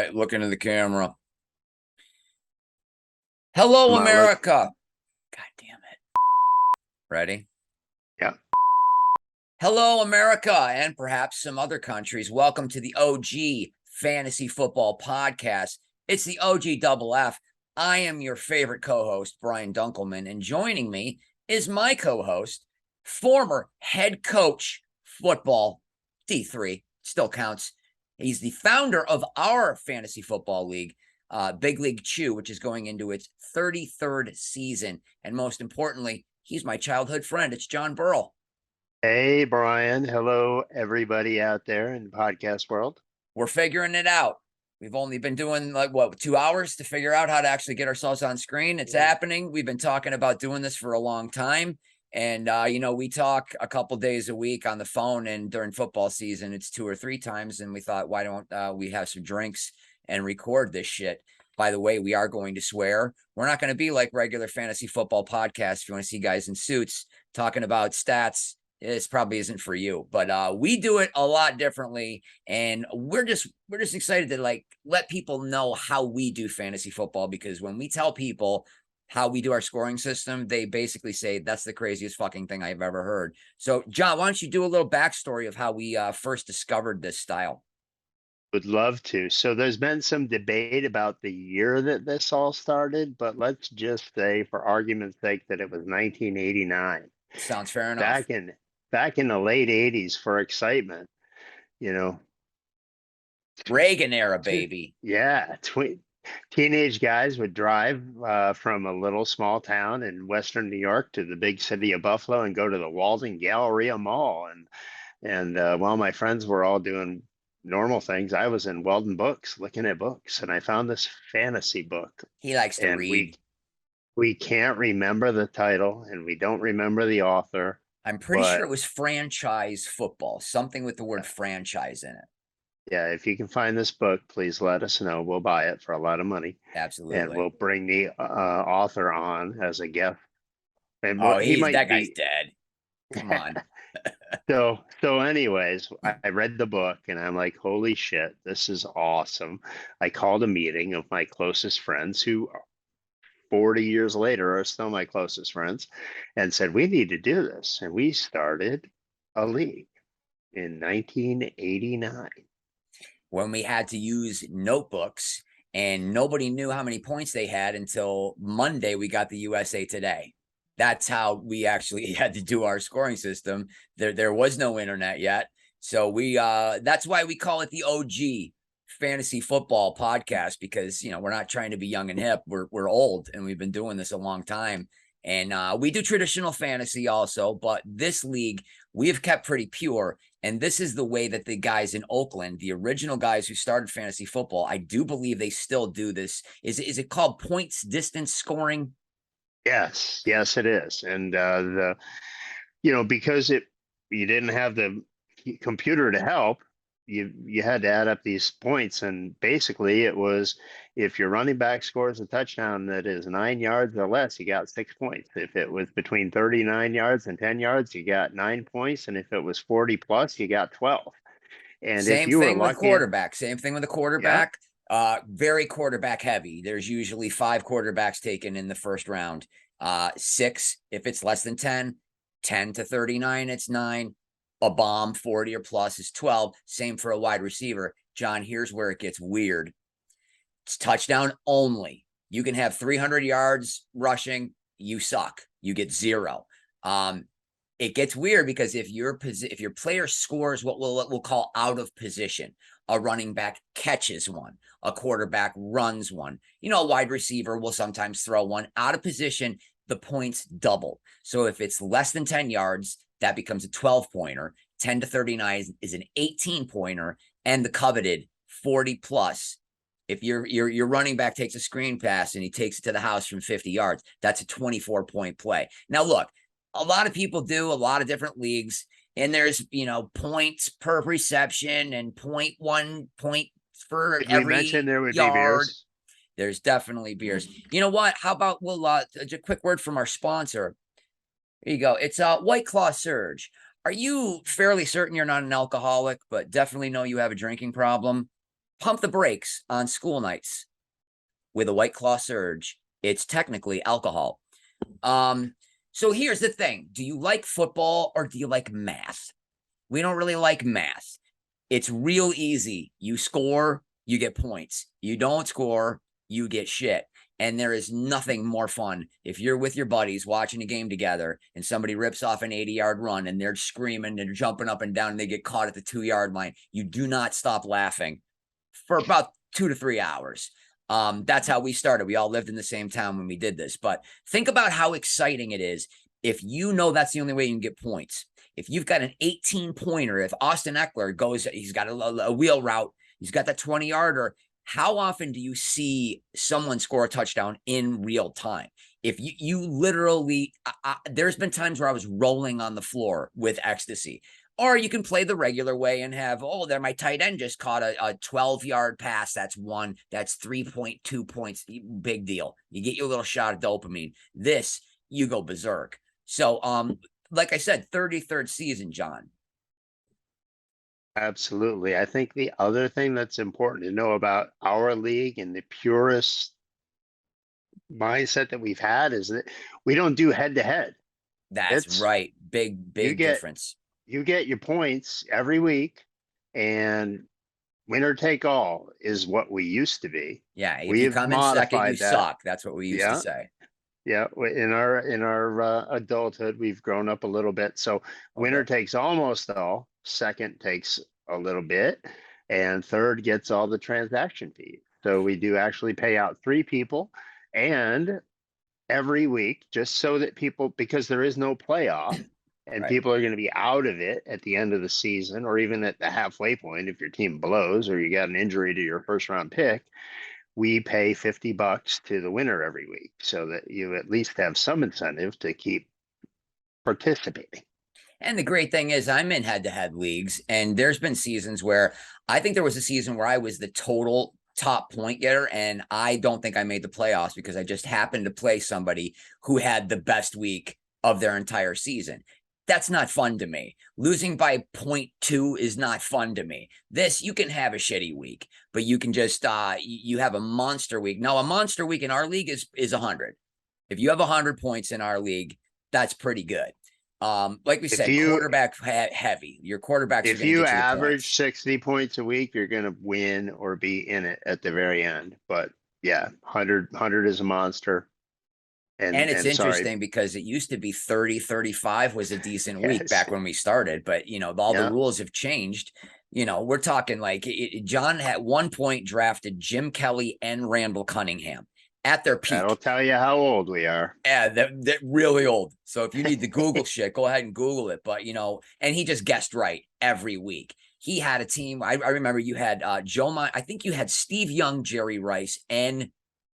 right, look into the camera. Hello, Come on, let's. America. God damn it. Ready? Yeah. Hello, America, and perhaps some other countries. Welcome to the OG Fantasy Football Podcast. It's the OG Double F. I am your favorite co-host, Brian Dunkleman, and joining me is my co-host, former head coach football, D3, still counts. He's the founder of our fantasy football league, Big League Chew, which is going into its 33rd season. And most importantly, he's my childhood friend. It's John Burrell. Hey, Brian. Hello, everybody out there in the podcast world. We're figuring it out. We've only been doing 2 hours to figure out how to actually get ourselves on screen. It's happening. We've been talking about doing this for a long time. And, we talk a couple days a week on the phone, and during football season, it's 2 or 3 times. And we thought, why don't we have some drinks and record this shit? By the way, we are going to swear. We're not going to be like regular fantasy football podcasts. If you want to see guys in suits talking about stats, this probably isn't for you, but we do it a lot differently, and we're just excited to let people know how we do fantasy football, because when we tell people how we do our scoring system, they basically say that's the craziest fucking thing I've ever heard. So, John, why don't you do a little backstory of how we first discovered this style? Would love to. So there's been some debate about the year that this all started, but let's just say, for argument's sake, that it was 1989. Sounds fair enough. Back in the late 80s, for excitement, you know. Reagan era, baby. Yeah, teenage guys would drive from a little small town in Western New York to the big city of Buffalo and go to the Walden Galleria Mall. And while my friends were all doing normal things, I was in Weldon Books looking at books, and I found this fantasy book. He likes to And read. we can't remember the title, and we don't remember the author, I'm pretty sure but it was franchise football, something with the word franchise in it. yeah, if you can find this book, please let us know. We'll buy it for a lot of money, and Absolutely. we'll bring the author on as a guest. And Oh, he that might guy's be. dead. Come on. So anyways, I read the book and I'm like, holy shit, this is awesome. I called a meeting of my closest friends who 40 years later are still my closest friends, and said, we need to do this. And we started a league in 1989. When we had to use notebooks and nobody knew how many points they had until Monday, we got the USA Today. That's how we actually had to do our scoring system. There was no internet yet. So that's why we call it the OG Fantasy Football Podcast, because we're not trying to be young and hip. We're old, and we've been doing this a long time. And we do traditional fantasy also, but this league we have kept pretty pure. And this is the way that the guys in Oakland, the original guys who started fantasy football, I do believe they still do this. Is it called points distance scoring? Yes, it is. And because you didn't have the computer to help, you had to add up these points, and basically it was, if your running back scores a touchdown that is 9 yards or less, you got 6 points. If it was between 39 yards and 10 yards, you got 9 points, and if it was 40 plus, you got 12. And if Same you were thing with lucky, quarterback. Same thing with the yeah, quarterback. Very quarterback heavy. There's usually 5 quarterbacks taken in the first round. 6 if it's less than 10. 10 to 39, it's 9. A bomb 40 or plus is 12. Same for a wide receiver. John, here's where it gets weird. It's touchdown only. You can have 300 yards rushing. You suck. You get 0. It gets weird because if your player scores what we'll call out of position, a running back catches one, a quarterback runs one, a wide receiver will sometimes throw one out of position, the points double. So if it's less than 10 yards, that becomes a 12-pointer. 10 to 39 is an 18-pointer, and the coveted 40 plus. If your running back takes a screen pass and he takes it to the house from 50 yards, that's a 24-point play. Now, look, a lot of people do a lot of different leagues, and there's, points per reception and 0.1 point for did we mention every there would be yard. beers? There's definitely beers. You know what? How about we'll a quick word from our sponsor. Here you go. It's White Claw Surge. Are you fairly certain you're not an alcoholic, but definitely know you have a drinking problem? pump the brakes on school nights with a White Claw Surge. It's technically alcohol. So here's the thing. Do you like football or do you like math? We don't really like math. It's real easy. You score, you get points. You don't score, you get shit. And there is nothing more fun if you're with your buddies watching a game together and somebody rips off an 80-yard run and they're screaming and jumping up and down and they get caught at the 2-yard line. You do not stop laughing for about 2 to 3 hours. That's how we started. We all lived in the same town when we did this. But think about how exciting it is if you know that's the only way you can get points. If you've got an 18-pointer, if Austin Eckler goes, he's got a wheel route, he's got that 20-yarder. How often do you see someone score a touchdown in real time? If you literally, there's been times where I was rolling on the floor with ecstasy. Or you can play the regular way and have, oh, there, my tight end just caught a 12-yard pass. That's 3.2 points. Big deal. You get your little shot of dopamine. This, you go berserk. So, like I said, 33rd season, John. Absolutely. I think the other thing that's important to know about our league and the purest mindset that we've had is that we don't do head to head. That's right. Big difference. You get your points every week, and winner take all is what we used to be. Yeah, if you We've come in second, you modified that. suck. That's what we used to say. Yeah, in our adulthood, we've grown up a little bit. So winner takes almost all, second takes a little bit, and third gets all the transaction fees. So we do actually pay out 3 people, and every week, just so that people, because there is no playoff, and Right. people are going to be out of it at the end of the season, or even at the halfway point if your team blows or you got an injury to your first round pick. We pay $50 to the winner every week so that you at least have some incentive to keep participating. And the great thing is I'm in head-to-head leagues, and there's been seasons where I think there was a season where I was the total top point getter, and I don't think I made the playoffs because I just happened to play somebody who had the best week of their entire season. That's not fun to me. Losing by 0.2 is not fun to me. This, you can have a shitty week, but you can just, you have a monster week. Now, a monster week in our league is 100. If you have 100 points in our league, that's pretty good. Like we said, quarterback heavy. Your quarterbacks if you average 60 points a week, you're going to win or be in it at the very end. But yeah, 100 is a monster. And it's interesting because it used to be 30, 35 was a decent week back when we started. But, all the rules have changed. We're talking like John at one point drafted Jim Kelly and Randall Cunningham at their peak. That'll tell you how old we are. Yeah, they're really old. So if you need to Google shit, go ahead and Google it. But, and he just guessed right every week. He had a team. I remember you had I think you had Steve Young, Jerry Rice, and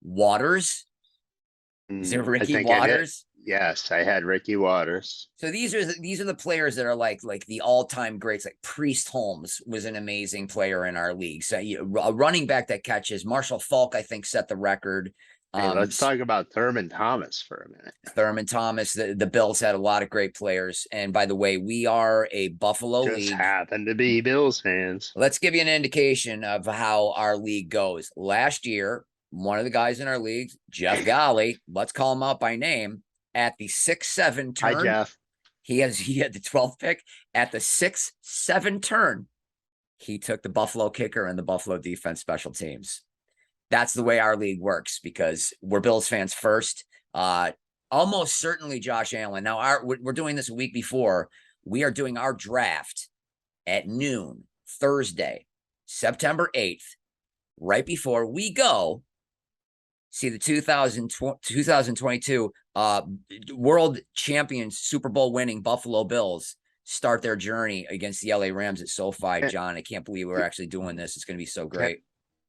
Waters. Is there Ricky Waters? Yes, I had Ricky Waters. So these are the players that are like the all-time greats. Like Priest Holmes was an amazing player in our league. So a running back that catches. Marshall Falk, I think, set the record. Hey, let's talk about Thurman Thomas for a minute. Thurman Thomas, the Bills had a lot of great players. And by the way, we are a Buffalo league. Just happen to be Bills fans. Let's give you an indication of how our league goes. Last year, one of the guys in our league, Jeff Golly, let's call him out by name, at the 6-7 turn. Hi, Jeff. He had the 12th pick. At the 6-7 turn, he took the Buffalo kicker and the Buffalo defense special teams. That's the way our league works because we're Bills fans first. Almost certainly Josh Allen. Now, we're doing this a week before. We are doing our draft at noon, Thursday, September 8th, right before we go see the 2022 world champions, Super Bowl winning Buffalo Bills start their journey against the LA Rams at SoFi. John, I can't believe we're actually doing this. It's going to be so great.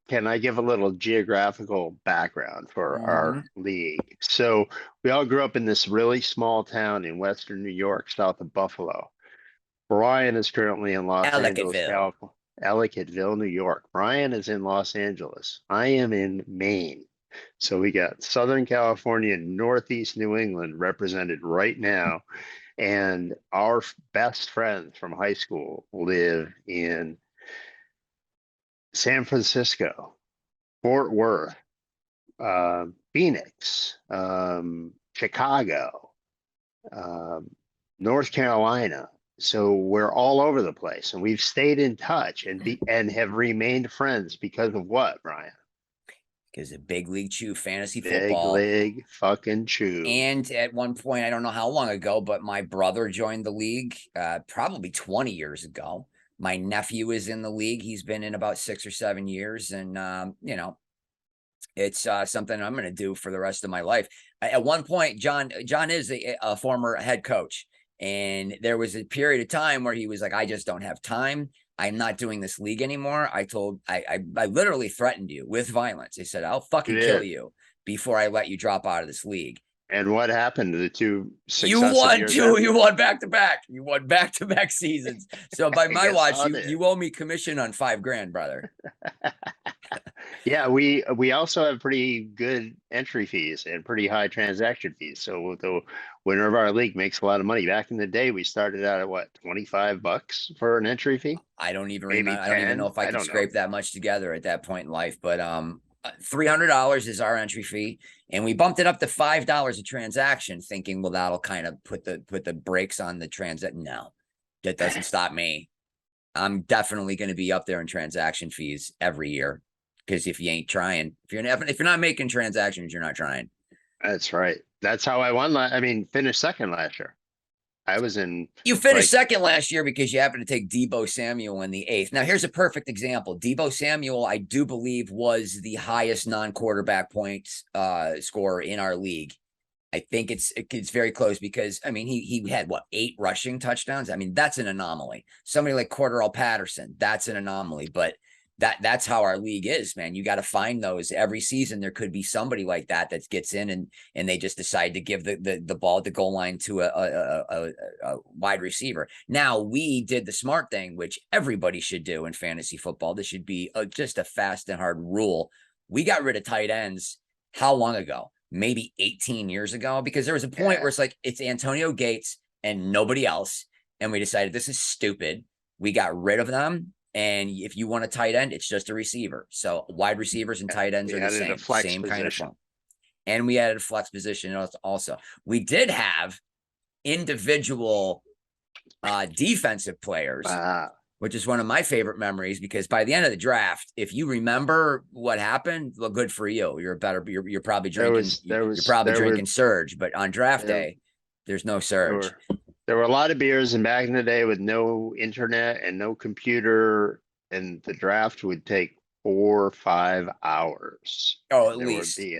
Can I give a little geographical background for our league? So we all grew up in this really small town in Western New York, south of Buffalo. Brian is currently in Los Angeles, California. Ellicottville, New York. Brian is in Los Angeles. I am in Maine. So we got Southern California and Northeast New England represented right now. And our best friends from high school live in San Francisco, Fort Worth, Phoenix, Chicago, um, North Carolina. So we're all over the place, and we've stayed in touch and have remained friends because of what, Brian? Because of Big League Chew fantasy Big football. League fucking Chew. And at one point, I don't know how long ago, but my brother joined the league probably 20 years ago. My nephew is in the league. He's been in about 6 or 7 years. And, it's something I'm going to do for the rest of my life. At one point, John is a former head coach. And there was a period of time where he was like, I just don't have time. I'm not doing this league anymore. I literally threatened you with violence. I said, I'll fucking kill you before I let you drop out of this league. And what happened to the two You successive won years two. after? You won back to back. You won back to back seasons. So by my guess watch, I'll do. you owe me commission on $5,000, brother. Yeah, we also have pretty good entry fees and pretty high transaction fees. So the winner of our league makes a lot of money. Back in the day, we started out at what, $25 for an entry fee? I don't even Maybe remember. I don't even 10. know if I I could don't know. scrape that much together at that point in life. But $300 is our entry fee, and we bumped it up to $5 a transaction, thinking, well, that'll kind of put the brakes on the transit. No, that doesn't stop me. I'm definitely going to be up there in transaction fees every year, because if you ain't trying, if you're not making transactions, you're not trying. That's right. That's how I won. Finished second last year. I was in. You finished second last year because you happened to take Deebo Samuel in the 8th. Now, here's a perfect example. Deebo Samuel, I do believe, was the highest non-quarterback points scorer in our league. I think it's very close because, I mean, he had, 8 rushing touchdowns? I mean, that's an anomaly. Somebody like Cordarrelle Patterson, that's an anomaly. But that's how our league is, man. You got to find those every season. There could be somebody like that gets in and they just decide to give the ball at the goal line to a wide receiver. Now, we did the smart thing, which everybody should do in fantasy football. This should be just a fast and hard rule. We got rid of tight ends how long ago? Maybe 18 years ago, because there was a point where it's like, it's Antonio Gates and nobody else. And we decided this is stupid. We got rid of them. And if you want a tight end, it's just a receiver. So wide receivers and tight ends are the same kind of fun. And we added a flex position also. We did have individual defensive players, which is one of my favorite memories, because by the end of the draft, if you remember what happened, well, good for you. You're probably drinking. You're probably drinking Surge, but on draft day, there's no Surge. There were a lot of beers, and back in the day with no internet and no computer, and the draft would take 4 or 5 hours. Oh, at least. Would be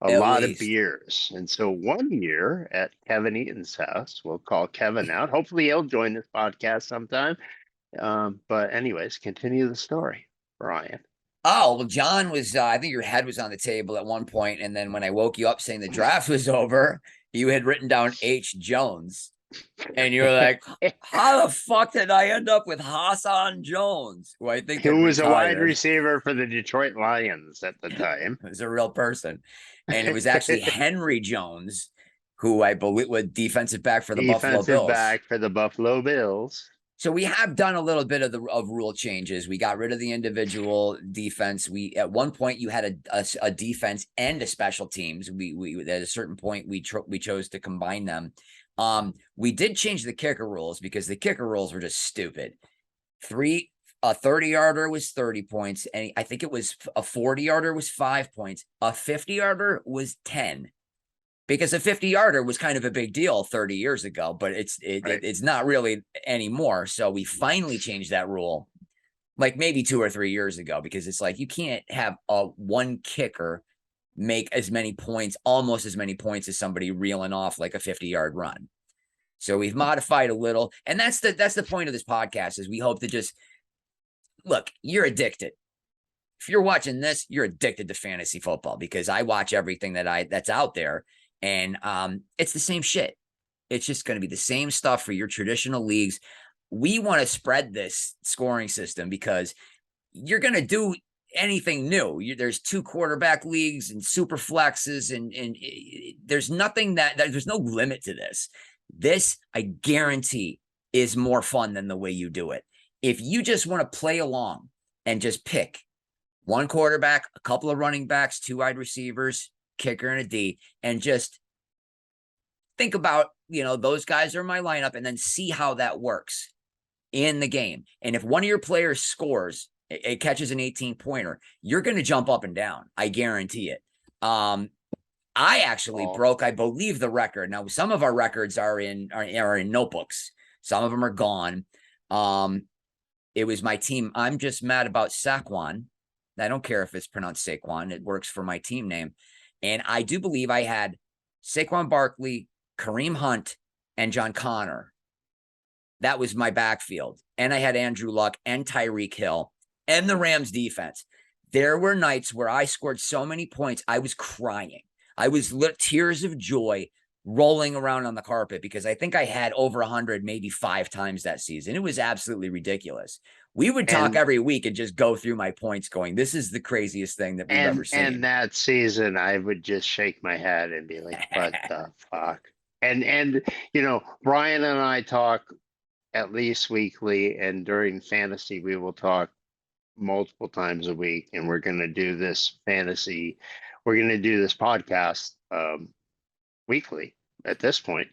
a lot of beers. And so one year at Kevin Eaton's house, we'll call Kevin out. Hopefully he'll join this podcast sometime. But anyways, continue the story, Brian. Oh, well, John was, I think your head was on the table at one point, and then when I woke you up saying the draft was over, you had written down H. Jones. And you were like, how the fuck did I end up with Hassan Jones? Who I think who was a wide receiver for the Detroit Lions at the time. It was a real person. And it was actually Henry Jones, who I believe was defensive back for the Buffalo Bills. Defensive back for the Buffalo Bills. So we have done a little bit of rule changes. We got rid of the individual defense. At one point you had a defense and a special teams. We at a certain point we chose to combine them. We did change the kicker rules because the kicker rules were just stupid. A 30-yarder was 30 points, and I think it was a 40-yarder was 5 points. A 50-yarder was 10. Because a 50-yarder was kind of a big deal 30 years ago, but it's not really anymore. So we finally changed that rule, like maybe 2 or 3 years ago, because it's like you can't have one kicker make as many points, almost as many points as somebody reeling off like a 50-yard run. So we've modified a little, and that's the point of this podcast. Is we hope to just look. You're addicted. If you're watching this, you're addicted to fantasy football, because I watch everything that's out there. And it's the same shit. It's just going to be the same stuff for your traditional leagues. We want to spread this scoring system because you're going to do anything new. There's 2 quarterback leagues and super flexes, and there's nothing there's no limit to this. This, I guarantee, is more fun than the way you do it. If you just want to play along and just pick one quarterback, a couple of running backs, two wide receivers, kicker and a D, and just think about, those guys are my lineup and then see how that works in the game. And if one of your players scores, it catches an 18-pointer, you're going to jump up and down. I guarantee it. I actually broke, I believe, the record. Now, some of our records are in notebooks. Some of them are gone. It was my team. I'm just mad about Saquon. I don't care if it's pronounced Saquon. It works for my team name. And I do believe I had Saquon Barkley, Kareem Hunt, and John Connor. That was my backfield. And I had Andrew Luck and Tyreek Hill and the Rams defense. There were nights where I scored so many points, I was crying. I was tears of joy rolling around on the carpet because I think I had over 100, maybe 5 times that season. It was absolutely ridiculous. We would talk every week and just go through my points going, this is the craziest thing that we've ever seen. And that season, I would just shake my head and be like, what the fuck? And Brian and I talk at least weekly, and during fantasy, we will talk multiple times a week, and we're going to do this podcast weekly at this point.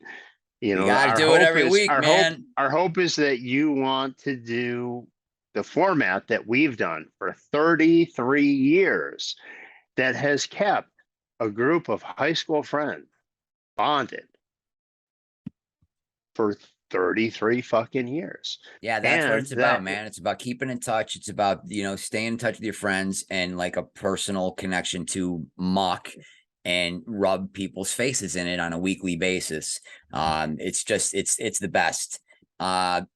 You gotta do it every week, man. Our hope is that you want to do the format that we've done for 33 years that has kept a group of high school friends bonded for 33 fucking years. Yeah, that's what it's about, man. It's about keeping in touch. It's about, staying in touch with your friends and like a personal connection to mock and rub people's faces in it on a weekly basis. It's the best. I'm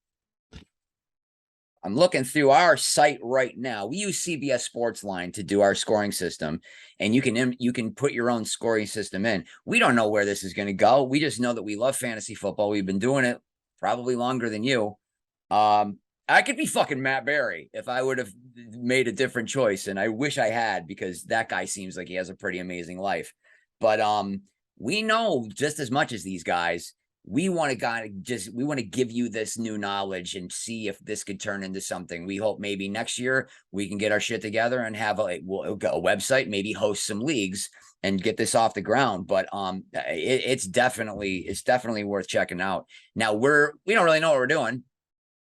looking through our site right now. We use CBS Sports Line to do our scoring system, and you can put your own scoring system in. We don't know where this is going to go. We just know that we love fantasy football. We've been doing it probably longer than you. I could be fucking Matt Berry if I would have made a different choice, and I wish I had, because that guy seems like he has a pretty amazing life. But we know just as much as these guys. We want to give you this new knowledge and see if this could turn into something. We hope maybe next year we can get our shit together and have a website, maybe host some leagues and get this off the ground. But it's definitely worth checking out. Now we don't really know what we're doing.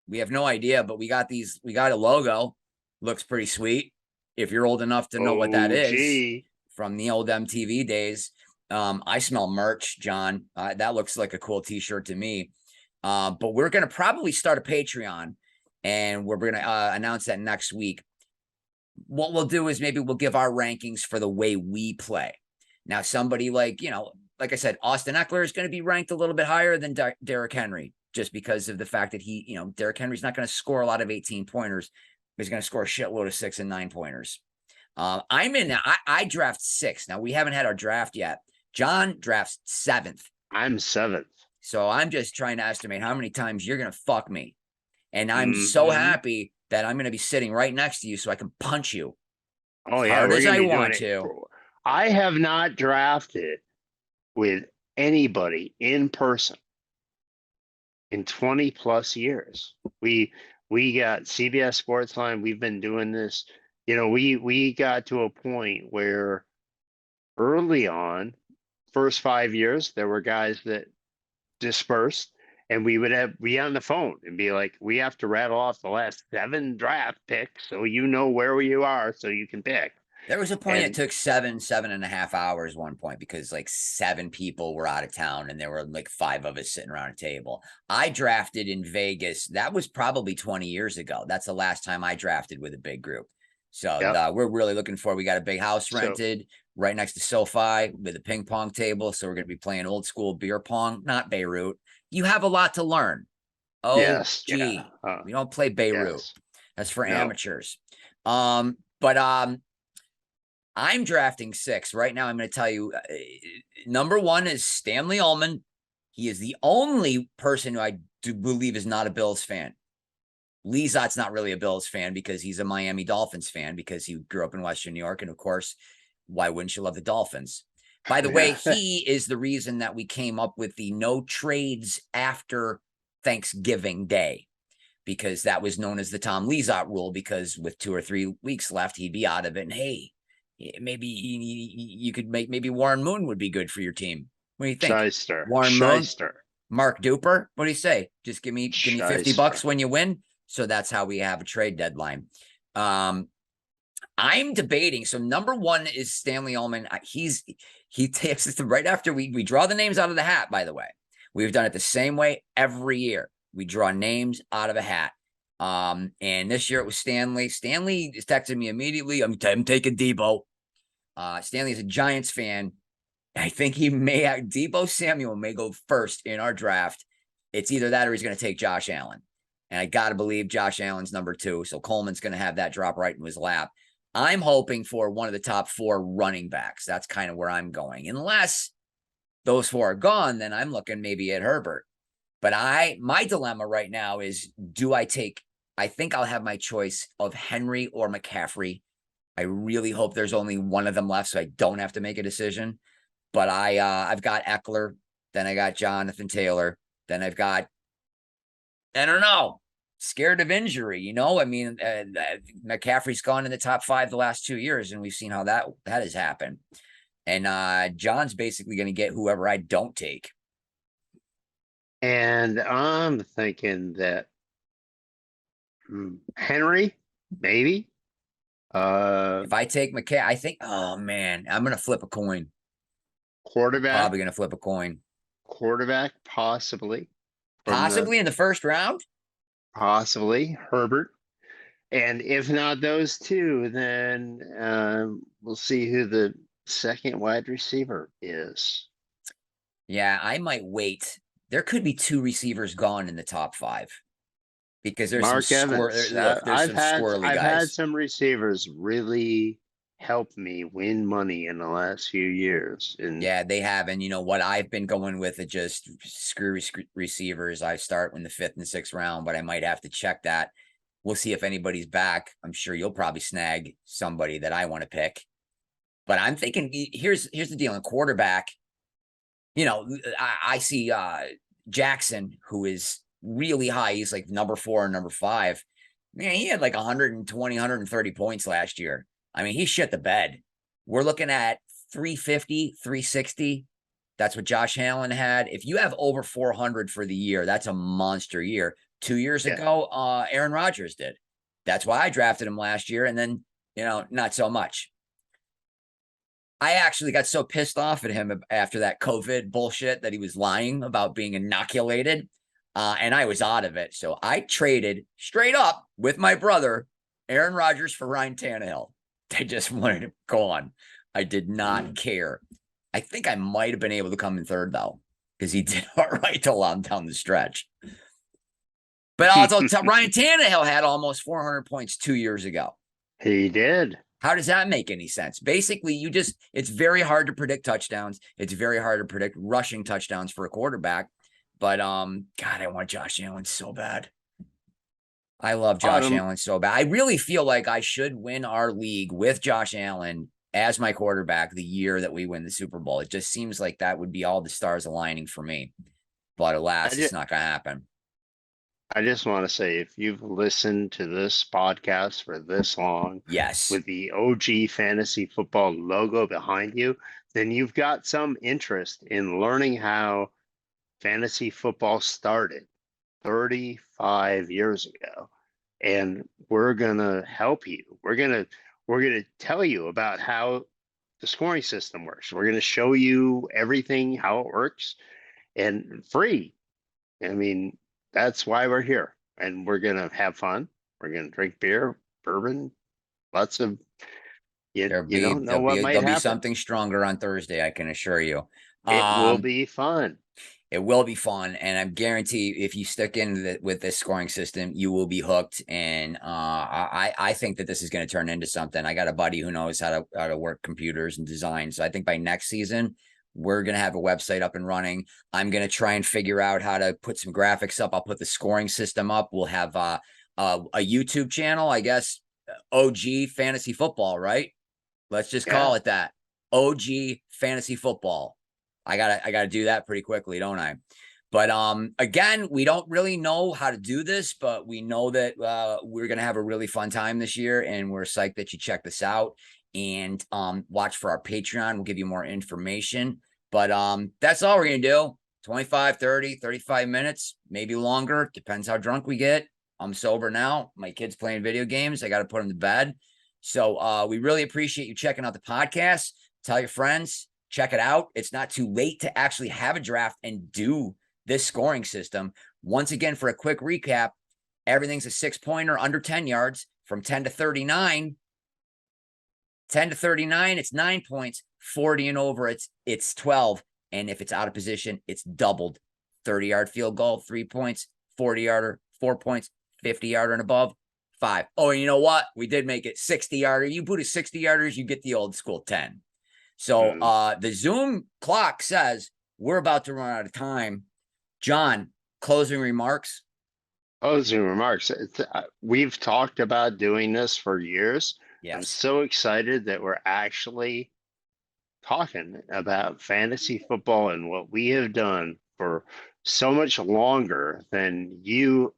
We have no idea, but we got a logo. Looks pretty sweet. If you're old enough to know what that is from the old MTV days. I smell merch, John. That looks like a cool t-shirt to me. But we're going to probably start a Patreon, and we're going to announce that next week. What we'll do is maybe we'll give our rankings for the way we play. Now, somebody like I said, Austin Eckler is going to be ranked a little bit higher than Derrick Henry, just because of the fact that Derrick Henry's not going to score a lot of 18-pointers. He's going to score a shitload of 6 and 9-pointers. I draft 6. Now, we haven't had our draft yet. John drafts 7th. I'm 7th. So I'm just trying to estimate how many times you're going to fuck me. And I'm so happy that I'm going to be sitting right next to you so I can punch you. Oh, yeah. Hard as I want to. I have not drafted with anybody in person in 20 plus years. We got CBS Sports Line. We've been doing this. We got to a point where early on, first 5 years, there were guys that dispersed, and we would be on the phone and be like, we have to rattle off the last 7 draft picks so where you are so you can pick. There was a point it took 7.5 hours one point because like 7 people were out of town and there were like 5 of us sitting around a table. I drafted in Vegas. That was probably 20 years ago. That's the last time I drafted with a big group. So we're really looking forward. We got a big house rented right next to SoFi with a ping pong table. So we're going to be playing old school beer pong, not Beirut. You have a lot to learn. Oh, yes, gee, we don't play Beirut. Yes. That's for amateurs. But I'm drafting 6 right now. I'm going to tell you, number 1 is Stanley Ullman. He is the only person who I do believe is not a Bills fan. Lee Zott's not really a Bills fan because he's a Miami Dolphins fan because he grew up in Western New York. And of course, why wouldn't you love the Dolphins? By the way, he is the reason that we came up with the no trades after Thanksgiving Day, because that was known as the Tom Lizotte rule, because with 2 or 3 weeks left, he'd be out of it. And hey, maybe you could maybe Warren Moon would be good for your team. What do you think? Shyster. Warren Moon, Shyster. Mark Duper. What do you say? Just give me $50 Shyster. when you win. So that's how we have a trade deadline. I'm debating. So number one is Stanley Ullman. He takes us right after we draw the names out of the hat, by the way. We've done it the same way every year. We draw names out of a hat. And this year it was Stanley. Stanley texted me immediately. I'm taking Debo. Stanley is a Giants fan. I think he may have Debo Samuel may go first in our draft. It's either that or he's going to take Josh Allen. And I got to believe Josh Allen's number 2. So Coleman's going to have that drop right in his lap. I'm hoping for one of the top 4 running backs. That's kind of where I'm going. Unless those 4 are gone, then I'm looking maybe at Herbert. But my dilemma right now is, I think I'll have my choice of Henry or McCaffrey. I really hope there's only one of them left so I don't have to make a decision. But I've got Eckler, then I got Jonathan Taylor, then I've got, I don't know, scared of injury, I mean, McCaffrey's gone in the top 5 the last 2 years, and we've seen how that has happened. And John's basically going to get whoever I don't take. And I'm thinking that Henry, maybe. If I take McCaffrey, I think, oh man, I'm going to flip a coin. Quarterback. Probably going to flip a coin. Quarterback, possibly. Possibly in the first round? Possibly Herbert. And if not those 2, then we'll see who the second wide receiver is. Yeah, I might wait. There could be 2 receivers gone in the top 5 because there's Mark some Evans. there's some squirrely I've guys. had some receivers really help me win money in the last few years. Yeah, they have. And you know what? I've been going with it, just screw receivers. I start in the 5th and 6th round, but I might have to check that. We'll see if anybody's back. I'm sure you'll probably snag somebody that I want to pick. But I'm thinking, here's the deal in quarterback. I see Jackson, who is really high. He's like number 4 or number 5. Man, he had like 120, 130 points last year. I mean, he shit the bed. We're looking at 350, 360. That's what Josh Allen had. If you have over 400 for the year, that's a monster year. 2 years ago, Aaron Rodgers did. That's why I drafted him last year. And then, not so much. I actually got so pissed off at him after that COVID bullshit that he was lying about being inoculated. And I was out of it. So I traded straight up with my brother, Aaron Rodgers, for Ryan Tannehill. They just wanted him gone. I did not care. I think I might have been able to come in 3rd, though, because he did all right down the stretch. But also, Ryan Tannehill had almost 400 points 2 years ago. He did. How does that make any sense? Basically, it's very hard to predict touchdowns. It's very hard to predict rushing touchdowns for a quarterback. But, God, I want Josh Allen so bad. I love Josh Allen so bad. I really feel like I should win our league with Josh Allen as my quarterback the year that we win the Super Bowl. It just seems like that would be all the stars aligning for me. But alas, it's not going to happen. I just want to say, if you've listened to this podcast for this long, yes, with the OG fantasy football logo behind you, then you've got some interest in learning how fantasy football started 35 years ago. And we're going to help you. We're going to tell you about how the scoring system works. We're going to show you everything, how it works, and free. I mean, that's why we're here, and we're going to have fun. We're going to drink beer, bourbon, lots of, there'll be something stronger on Thursday. I can assure you. It will be fun. It will be fun, and I guarantee if you stick in with this scoring system, you will be hooked. And I think that this is going to turn into something. I got a buddy who knows how to work computers and design, so I think by next season we're going to have a website up and running. I'm going to try and figure out how to put some graphics up. I'll put the scoring system up. We'll have a YouTube channel, I guess. OG Fantasy Football, right? Let's just call it that. OG Fantasy Football. I gotta do that pretty quickly, don't I? But again, we don't really know how to do this, but we know that we're gonna have a really fun time this year, and we're psyched that you check this out and watch for our Patreon. We'll give you more information. But that's all we're gonna do. 25, 30, 35 minutes, maybe longer. Depends how drunk we get. I'm sober now. My kid's playing video games. I got to put them to bed. So we really appreciate you checking out the podcast. Tell your friends, check it out. It's not too late to actually have a draft and do this scoring system. Once again, for a quick recap, everything's a 6-pointer under 10 yards from 10 to 39. 10 to 39, it's 9 points. 40 and over, it's 12. And if it's out of position, it's doubled. 30-yard field goal, 3 points. 40-yarder, 4 points. 50-yarder and above, 5. Oh, and you know what? We did make it 60-yarder. You put a 60-yarders, you get the old school 10. So the Zoom clock says we're about to run out of time. John, closing remarks. Closing remarks. We've talked about doing this for years. Yes. I'm so excited that we're actually talking about fantasy football and what we have done for so much longer than you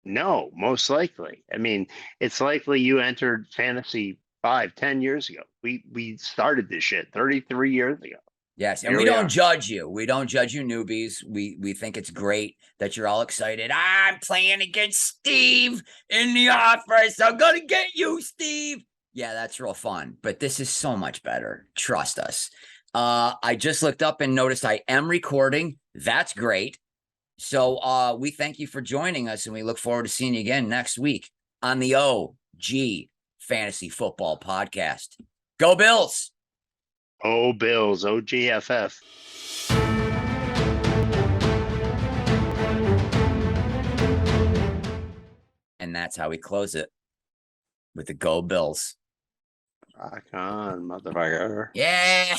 know, most likely. I mean, it's likely you entered fantasy 5-10 years ago. We started this shit 33 years ago. Yes, and we don't judge you. We don't judge you newbies. We think it's great that you're all excited. I'm playing against Steve in the office. I'm gonna get you, Steve. Yeah, that's real fun. But this is so much better. Trust us. I just looked up and noticed I am recording. That's great. So we thank you for joining us, and we look forward to seeing you again next week on the OG Fantasy Football Podcast. Go Bills! Oh, Bills, OGFF. And that's how we close it with the Go Bills. Rock on, motherfucker. Yeah!